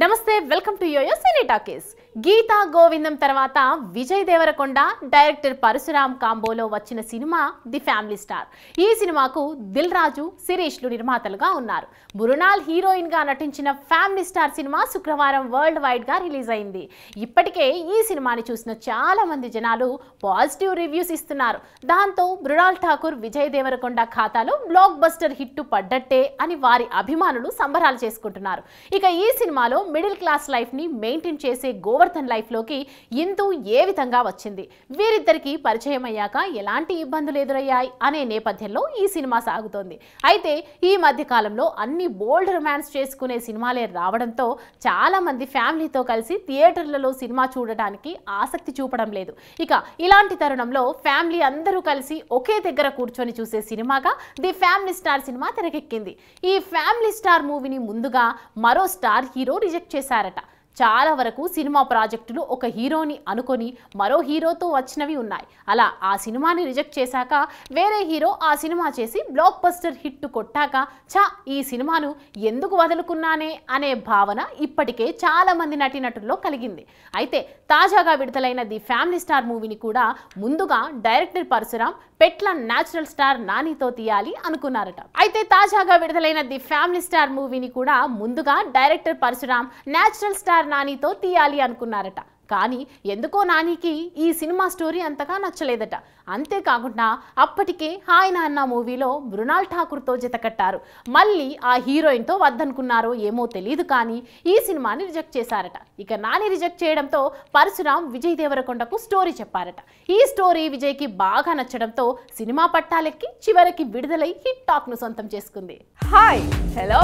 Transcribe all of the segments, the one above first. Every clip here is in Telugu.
నమస్తే welcome to YoYo Cine Talkies. Geetha Govindam తర్వాత విజయ్ దేవరకొండ డైరెక్టర్ పరశురామ్ కాంబోలో వచ్చిన సినిమా ది ఫ్యామిలీ స్టార్. ఈ సినిమాకు దిల్ రాజు, శిరీష్లు నిర్మాతలుగా ఉన్నారు. మృణాల్ హీరోయిన్ గా నటించిన ఫ్యామిలీ స్టార్ సినిమా శుక్రవారం వరల్డ్ వైడ్ గా రిలీజ్ అయింది. ఇప్పటికే ఈ సినిమాని చూసిన చాలా మంది జనాలు పాజిటివ్ రివ్యూస్ ఇస్తున్నారు. దాంతో మృణాల్ ఠాకూర్, విజయ్ దేవరకొండ ఖాతాలో బ్లాక్ బస్టర్ హిట్ పడ్డట్టే అని వారి అభిమానులు సంబరాలు చేసుకుంటున్నారు. ఇక ఈ సినిమాలో మిడిల్ క్లాస్ లైఫ్ ని మెయింటైన్ చేసే గోవర్ధన్ లైఫ్ లోకి ఇందు ఏ విధంగా వచ్చింది, వీరిద్దరికి పరిచయం అయ్యాక ఎలాంటి ఇబ్బందులు ఎదురయ్యాయి అనే నేపథ్యంలో ఈ సినిమా సాగుతోంది. అయితే ఈ మధ్య కాలంలో అన్ని బోల్డ్ రొమాన్స్ చేసుకునే సినిమాలే రావడంతో చాలా మంది ఫ్యామిలీతో కలిసి థియేటర్లలో సినిమా చూడడానికి ఆసక్తి చూపడం లేదు. ఇక ఇలాంటి తరుణంలో ఫ్యామిలీ అందరూ కలిసి ఒకే దగ్గర కూర్చొని చూసే సినిమాగా ది ఫ్యామిలీ స్టార్ సినిమా తెరకెక్కింది. ఈ ఫ్యామిలీ స్టార్ మూవీని ముందుగా మరో స్టార్ హీరో రిజెక్ట్ చేశారట. చాలా వరకు సినిమా ప్రాజెక్టులు ఒక హీరోని అనుకొని మరో హీరోతో వచ్చినవి ఉన్నాయి. అలా ఆ సినిమాని రిజెక్ట్ చేశాక వేరే హీరో ఆ సినిమా చేసి బ్లాక్ బస్టర్ హిట్ కొట్టాక ఈ సినిమాను ఎందుకు వదులుకున్నానే అనే భావన ఇప్పటికే చాలా మంది నటీనటుల్లో కలిగింది. అయితే తాజాగా విడుదలైన ది ఫ్యామిలీ స్టార్ మూవీని కూడా ముందుగా డైరెక్టర్ పరశురామ్ పెట్ల న్యాచురల్ స్టార్ నానితో తీయాలి అనుకున్నారట. అయితే తాజాగా విడుదలైన ది ఫ్యామిలీ స్టార్ మూవీని కూడా ముందుగా డైరెక్టర్ పరశురామ్ న్యాచురల్ స్టార్ నానితో తీయాలి అనుకున్నారట. కానీ ఎందుకో నానికి ఈ సినిమా స్టోరీ అంతగా నచ్చలేదట. అంతేకాకుండా అప్పటికే హాయ్ నాన్న మూవీలో మృణాల్ ఠాకూర్తో జతకట్టారు. మళ్ళీ ఆ హీరోయిన్తో వద్దనుకున్నారో ఏమో తెలియదు, కానీ ఈ సినిమాని రిజెక్ట్ చేశారట. ఇక నాని రిజెక్ట్ చేయడంతో పరశురామ్ విజయ్ దేవరకొండకు స్టోరీ చెప్పారట. ఈ స్టోరీ విజయ్కి బాగా నచ్చడంతో సినిమా పట్టాలెక్కి చివరికి విడుదలై హిట్ టాక్ ను సొంతం చేసుకుంది. హాయ్ హలో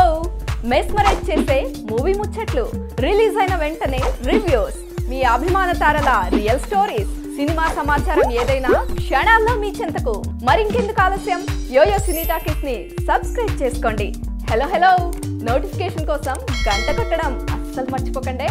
మెస్మరైజ్ చేసే మూవీ ముచ్చట్లు, రిలీజ్ అయిన వెంటనే రివ్యూస్, మీ అభిమాన తారల రియల్ స్టోరీస్, సినిమా సమాచారం ఏదైనా క్షణాల్లో మీ చెంతకు. మరింకెందుకు ఆలస్యం, యోయో సినీ టాకీస్ ని సబ్స్క్రైబ్ చేసుకోండి. హలో నోటిఫికేషన్ కోసం గంట కొట్టడం అస్సలు మర్చిపోకండి.